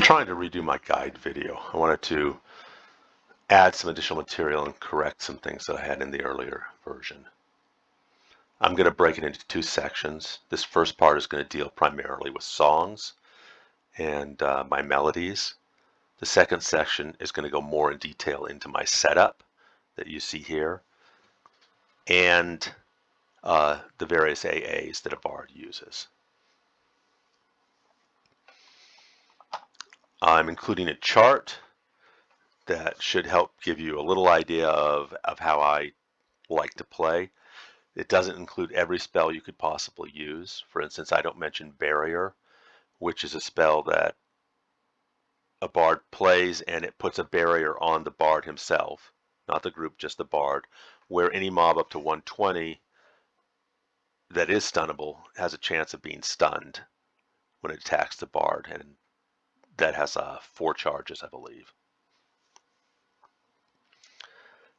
trying to redo my guide video. I wanted to add some additional material and correct some things that I had in the earlier version. I'm going to break it into two sections. This first part is going to deal primarily with songs and my melodies. The second section is going to go more in detail into my setup that you see here and the various AAs that a bard uses. I'm including a chart that should help give you a little idea of how I like to play. It doesn't include every spell you could possibly use. For instance, I don't mention Barrier, which is a spell that a bard plays and it puts a barrier on the bard himself, not the group, just the bard, where any mob up to 120 that is stunnable has a chance of being stunned when it attacks the bard, and that has 4 charges, I believe.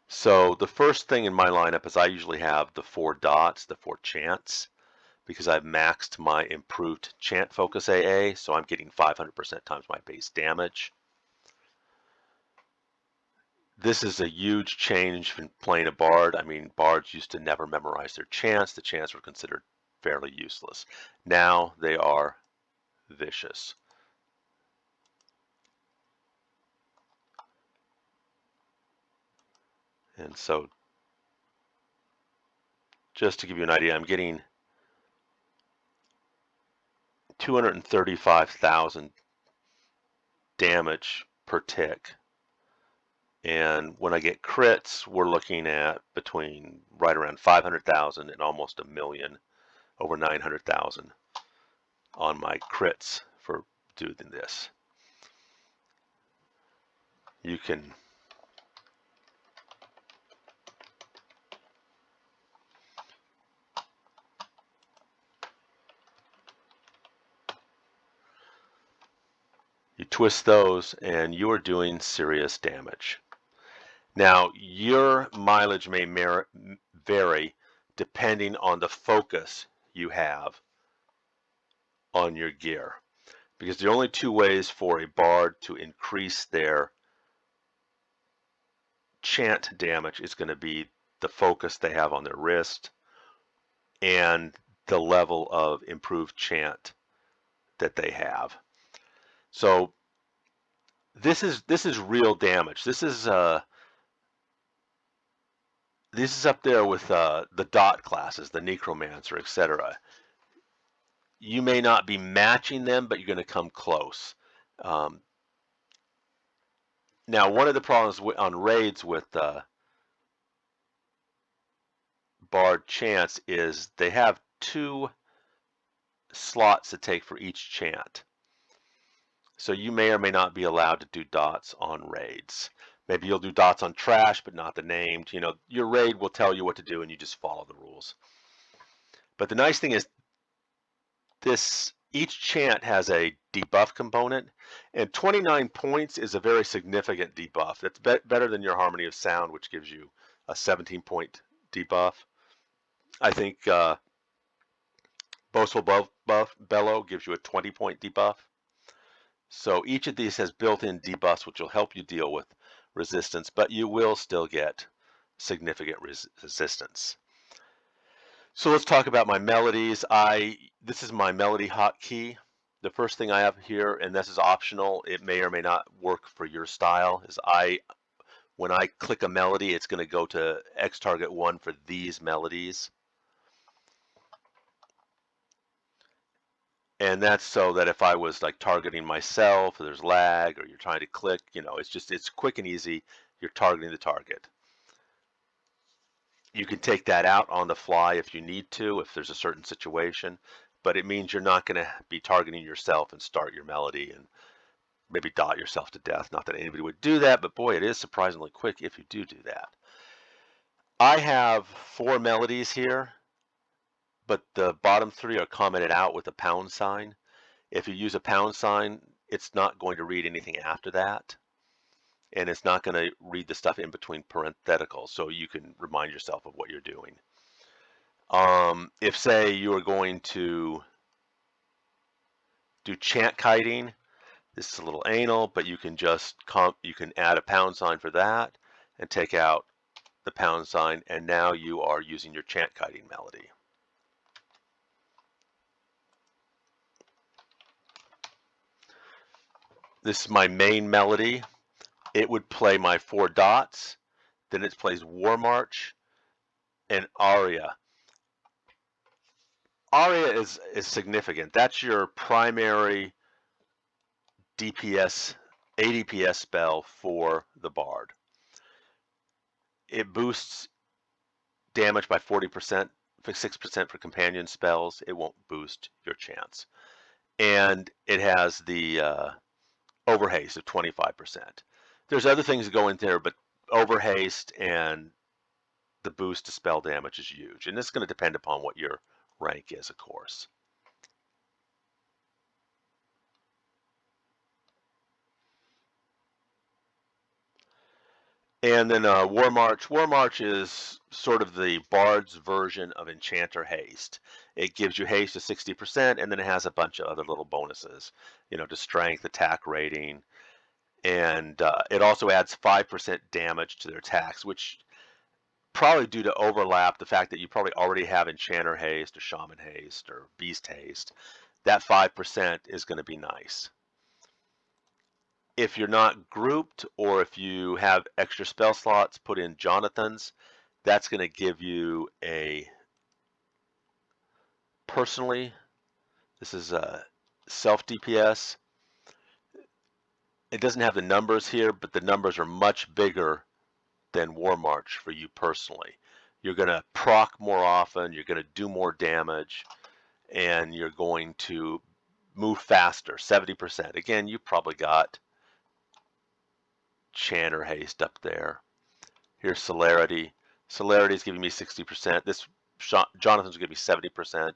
So the first thing in my lineup is I usually have the 4 dots, the 4 chants, because I've maxed my improved chant focus AA, so I'm getting 500% times my base damage. This is a huge change from playing a bard. I mean, bards used to never memorize their chants. The chants were considered fairly useless. Now they are vicious. And so just to give you an idea, I'm getting 235,000 damage per tick. And when I get crits, we're looking at between right around 500,000 and almost 1 million, over 900,000 on my crits for doing this. You can twist those and you are doing serious damage. Now, your mileage may vary depending on the focus you have on your gear, because the only 2 ways for a bard to increase their chant damage is going to be the focus they have on their wrist and the level of improved chant that they have. So this is real damage. This is up there with the dot classes, the necromancer, etc. You may not be matching them, but you're going to come close. Now, one of the problems on raids with bard chants is they have 2 slots to take for each chant. So you may or may not be allowed to do dots on raids. Maybe you'll do dots on trash, but not the named. You know, your raid will tell you what to do and you just follow the rules. But the nice thing is each chant has a debuff component, and 29 points is a very significant debuff. That's better than your Harmony of Sound, which gives you a 17-point debuff. I think Boastful Bellow gives you a 20-point debuff. So each of these has built-in debuffs which will help you deal with resistance, but you will still get significant resistance. So let's talk about my melodies. This is my melody hotkey. The first thing I have here, and this is optional, it may or may not work for your style, is when I click a melody, it's going to go to X target 1 for these melodies. And that's so that if I was like targeting myself, or there's lag, or you're trying to click, you know, it's quick and easy. You're targeting the target. You can take that out on the fly if you need to, if there's a certain situation, but it means you're not going to be targeting yourself and start your melody and maybe dot yourself to death. Not that anybody would do that, but boy, it is surprisingly quick if you do that. I have 4 melodies here, but the bottom 3 are commented out with a pound sign. If you use a pound sign, it's not going to read anything after that, and it's not going to read the stuff in between parentheticals, so you can remind yourself of what you're doing. If, say, you are going to do chant kiting, This is a little anal, but you can just you can add a pound sign for that and take out the pound sign, and now you are using your chant kiting melody. This is my main melody. It would play my 4 dots, then it plays War March and aria. Aria is significant. That's your primary DPS, ADPS spell for the Bard. It boosts damage by 40%, 6% for companion spells. It won't boost your chance. And it has the overhaste of 25%. There's other things that go in there, but overhaste and the boost to spell damage is huge. And it's going to depend upon what your rank is, of course. And then War March. War March is sort of the Bard's version of Enchanter Haste. It gives you haste to 60%, and then it has a bunch of other little bonuses, to strength, attack rating, and it also adds 5% damage to their attacks, which probably due to overlap, the fact that you probably already have Enchanter Haste or Shaman Haste or Beast Haste, that 5% is going to be nice. If you're not grouped, or if you have extra spell slots, put in Jonathan's. That's going to give you a, personally, this is a self DPS. It doesn't have the numbers here, but the numbers are much bigger than War March for you personally. You're going to proc more often, you're going to do more damage, and you're going to move faster, 70%. Again, you probably got Chanter Haste up there. Here's Celerity. Celerity is giving me 60%. This Jonathan's going to be 70%.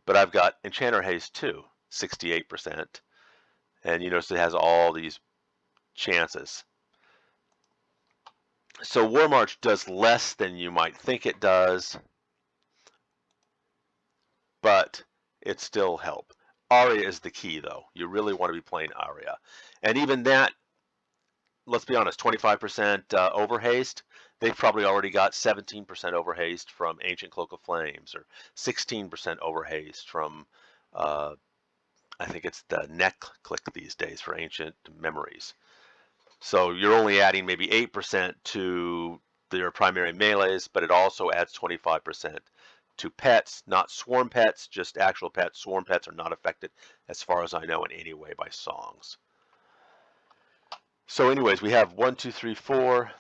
But I've got Enchanter Haste too, 68%. And you notice it has all these chances. So War March does less than you might think it does, but it still helps. Aria is the key, though. You really want to be playing Aria. And even that, let's be honest, 25% overhaste, they've probably already got 17% overhaste from Ancient Cloak of Flames, or 16% overhaste from, I think it's the neck click these days for Ancient Memories. So you're only adding maybe 8% to their primary melees, but it also adds 25% to pets, not swarm pets, just actual pets. Swarm pets are not affected, as far as I know, in any way by songs. So anyways, we have 1, 2, 3, 4,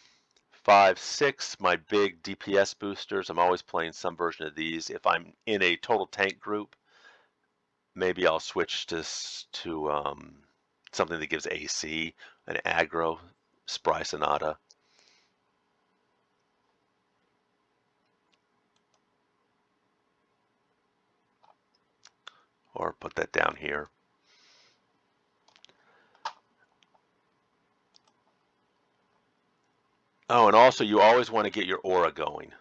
5, 6, my big DPS boosters. I'm always playing some version of these. If I'm in a total tank group, maybe I'll switch to something that gives AC, an aggro, Spry Sonata. Or put that down here. Oh, and also you always want to get your aura going.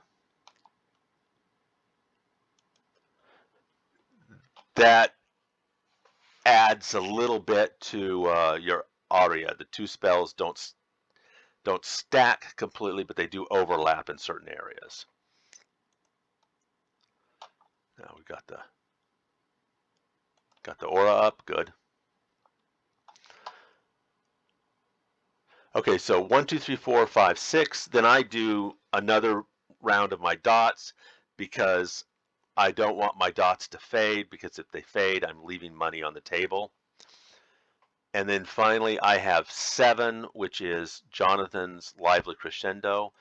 That adds a little bit to your aria. The two spells don't stack completely, but they do overlap in certain areas. Now we got the aura up, good. Okay, so 1, 2, 3, 4, 5, 6. Then I do another round of my dots because I don't want my dots to fade, because if they fade, I'm leaving money on the table. And then finally, I have 7, which is Jonathan's Lively Crescendo.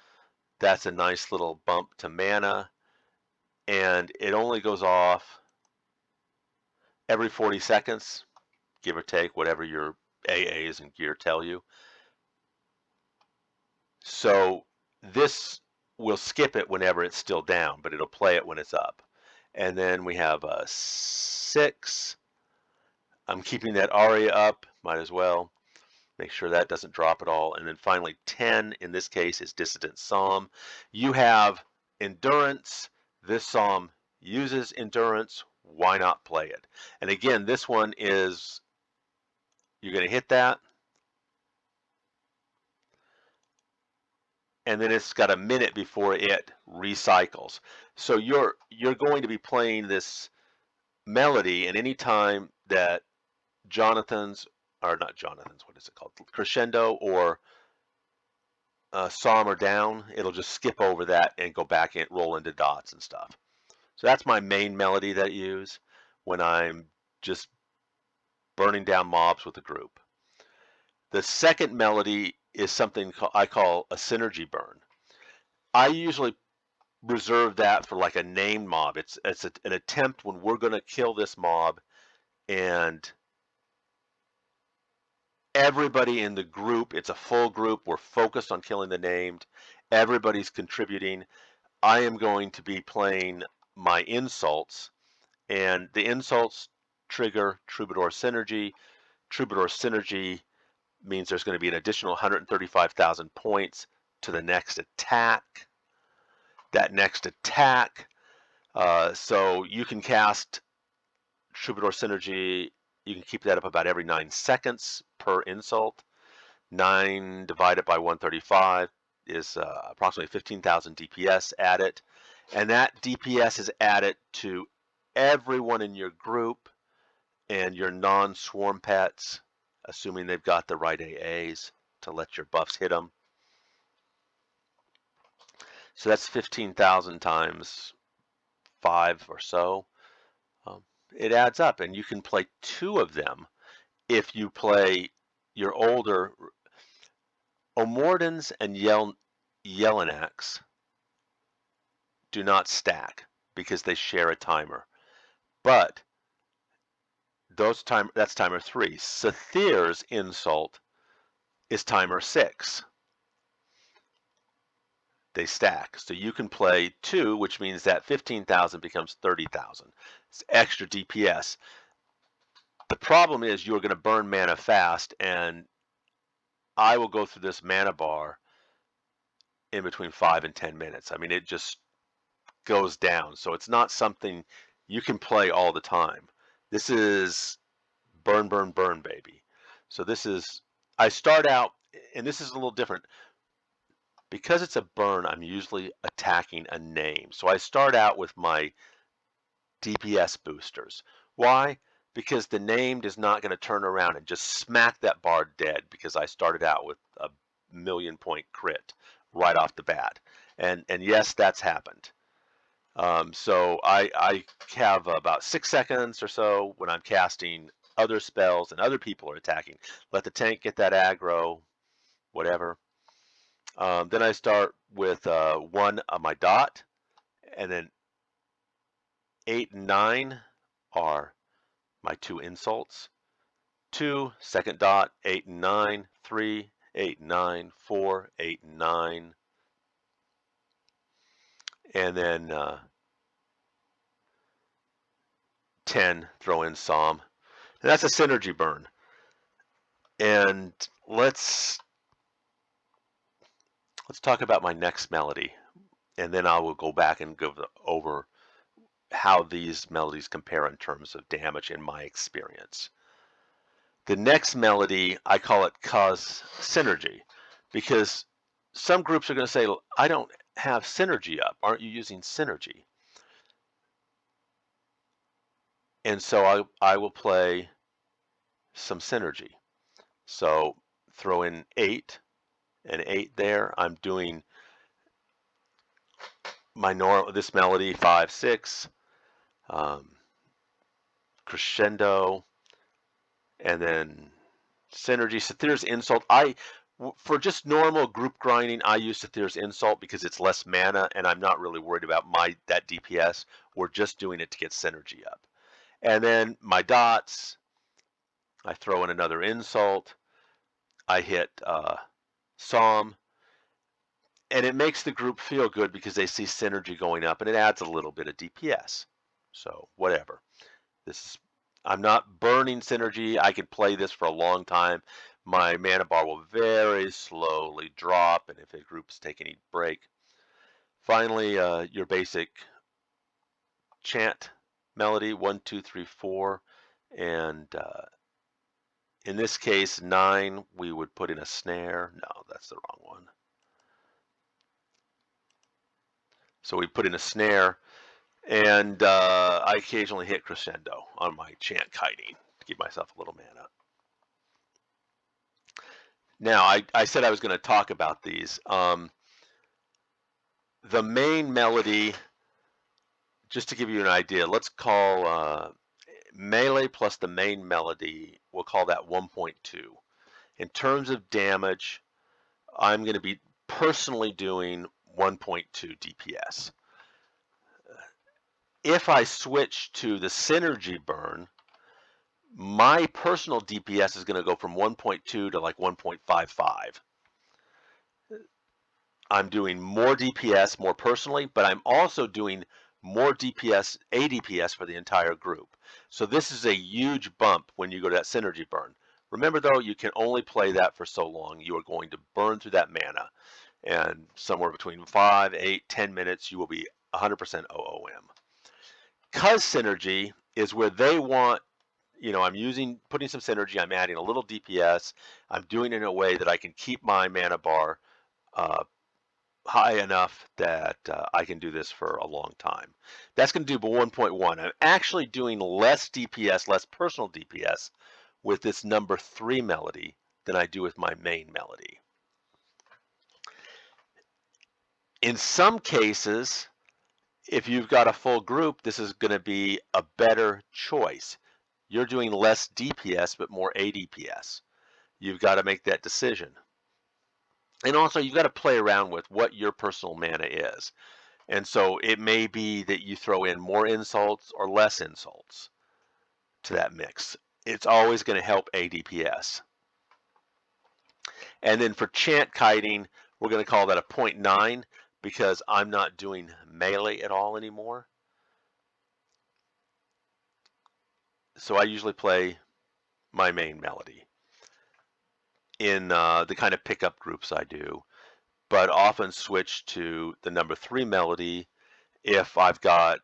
That's a nice little bump to mana, and it only goes off every 40 seconds, give or take, whatever your AAs and gear tell you. So this will skip it whenever it's still down, but it'll play it when it's up. And then we have 6. I'm keeping that aria up, might as well. Make sure that doesn't drop at all. And then finally 10, in this case, is Dissident Psalm. You have Endurance. This psalm uses Endurance. Why not play it? And again, this one is You're going to hit that, and then it's got a minute before it recycles. So you're going to be playing this melody, and any time that Jonathan's, or not Jonathan's, what is it called? Crescendo or psalm are down, it'll just skip over that and go back and roll into dots and stuff. So that's my main melody that I use when I'm just burning down mobs with a group. The second melody is something I call a synergy burn. I usually reserve that for like a named mob. It's an attempt when we're going to kill this mob, and everybody in the group, it's a full group, we're focused on killing the named, everybody's contributing. I am going to be playing my insults, and the insults trigger Troubadour Synergy. Troubadour Synergy means there's going to be an additional 135,000 points to the next attack. That next attack, so you can cast Troubadour Synergy, you can keep that up about every 9 seconds per insult. 9 divided by 135 is approximately 15,000 DPS added, and that DPS is added to everyone in your group and your non-swarm pets, assuming they've got the right AAs to let your buffs hit them. So that's 15,000 times 5 or so. It adds up, and you can play 2 of them if you play your older Omordans and Yelanax do not stack because they share a timer. But that's timer 3. Sathir's insult is timer 6. They stack. So you can play 2, which means that 15,000 becomes 30,000. It's extra DPS. The problem is you're going to burn mana fast, and I will go through this mana bar in between 5 and 10 minutes. I mean, it just goes down. So it's not something you can play all the time. This is burn, burn, burn, baby. So this is, I start out, and this is a little different. Because it's a burn, I'm usually attacking a name. So I start out with my DPS boosters. Why? Because the named is not going to turn around and just smack that bard dead because I started out with a 1,000,000 point crit right off the bat. And yes, that's happened. So I have about 6 seconds or so when I'm casting other spells and other people are attacking. Let the tank get that aggro, whatever. Then I start with 1 on my dot, and then 8 and 9 are my 2 insults. 2, second dot, 8 and 9, 3, 8 and 9, 4, 8 and 9, and then 10, throw in Psalm. And that's a synergy burn. And let's talk about my next melody, and then I will go back and go over how these melodies compare in terms of damage in my experience. The next melody, I call it cause synergy, because some groups are going to say, I don't have synergy up. Aren't you using synergy? And so I will play some synergy. So throw in 8 and 8 there. I'm doing my this melody 5, 6, crescendo, and then synergy. Sathir's insult. For just normal group grinding, I use Sathir's insult because it's less mana, and I'm not really worried about that DPS. We're just doing it to get synergy up. And then my dots, I throw in another insult. I hit Psalm, and it makes the group feel good because they see synergy going up, and it adds a little bit of DPS. So whatever. I'm not burning synergy. I can play this for a long time. My mana bar will very slowly drop, and if a group's taking a break. Finally, your basic chant melody, 1, 2, 3, 4, and In this case, 9, we would put in a snare. No, that's the wrong one. So we put in a snare, and I occasionally hit crescendo on my chant kiting to give myself a little mana. Now, I said I was going to talk about these. The main melody, just to give you an idea, let's call melee plus the main melody, we'll call that 1.2. In terms of damage, I'm going to be personally doing 1.2 DPS. If I switch to the synergy burn, my personal DPS is going to go from 1.2 to like 1.55. I'm doing more DPS more personally, but I'm also doing more DPS, ADPS for the entire group. So this is a huge bump when you go to that synergy burn. Remember though, you can only play that for so long. You are going to burn through that mana, and somewhere between 5, 8, 10 minutes, you will be 100% OOM. Cuz synergy is where they want, I'm putting some synergy, I'm adding a little DPS, I'm doing it in a way that I can keep my mana bar high enough that I can do this for a long time. That's going to do 1.1. I'm actually doing less DPS, less personal DPS with this number 3 melody than I do with my main melody. In some cases, if you've got a full group, this is going to be a better choice. You're doing less DPS but more ADPS. You've got to make that decision. And also, you've got to play around with what your personal mana is. And so it may be that you throw in more insults or less insults to that mix. It's always going to help ADPS. And then for chant kiting, we're going to call that a 0.9 because I'm not doing melee at all anymore. So I usually play my main melody in the kind of pickup groups I do, but often switch to the number 3 melody if I've got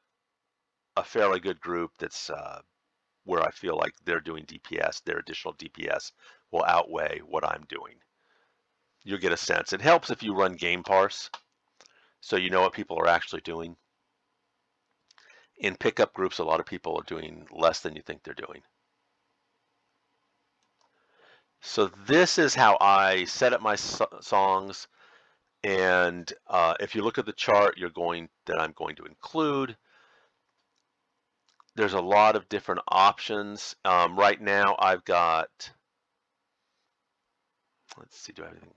a fairly good group that's where I feel like they're doing DPS, their additional DPS will outweigh what I'm doing. You'll get a sense. It helps if you run game parse, so you know what people are actually doing. In pickup groups, a lot of people are doing less than you think they're doing. So this is how I set up my songs, and if you look at the chart, that I'm going to include. There's a lot of different options. Right now, I've got. Let's see, do I have anything?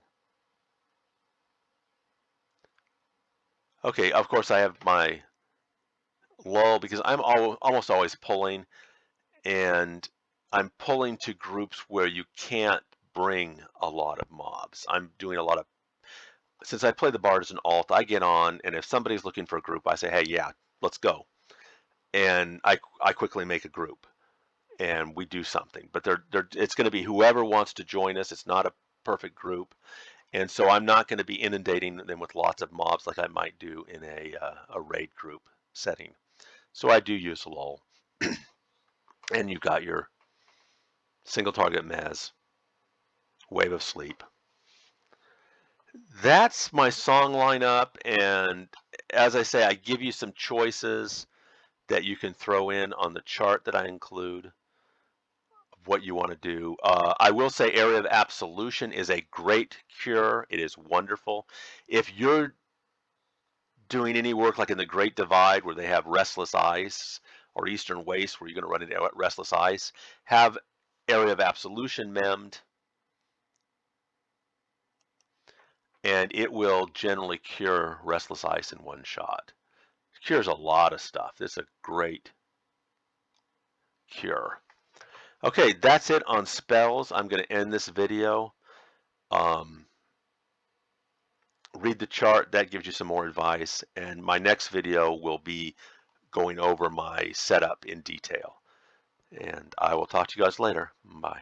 Okay, of course I have my lull because I'm almost always pulling, and I'm pulling to groups where you can't bring a lot of mobs. I'm doing a lot of, since I play the bard as an alt, I get on, and if somebody's looking for a group, I say, hey, yeah, let's go. And I quickly make a group, and we do something. But it's going to be whoever wants to join us. It's not a perfect group. And so I'm not going to be inundating them with lots of mobs like I might do in a raid group setting. So I do use lull. And you've got your single target mez, wave of sleep. That's my song lineup, and as I say, I give you some choices that you can throw in on the chart that I include of what you want to do. I will say Area of Absolution is a great cure. It is wonderful. If you're doing any work like in the Great Divide where they have Restless Ice, or Eastern Waste where you're going to run into Restless Ice, have Area of Absolution memmed, and it will generally cure Restless Ice in one shot. It cures a lot of stuff. This is a great cure. Okay, that's it on spells. I'm going to end this video. Read the chart. That gives you some more advice. And my next video will be going over my setup in detail. And I will talk to you guys later. Bye.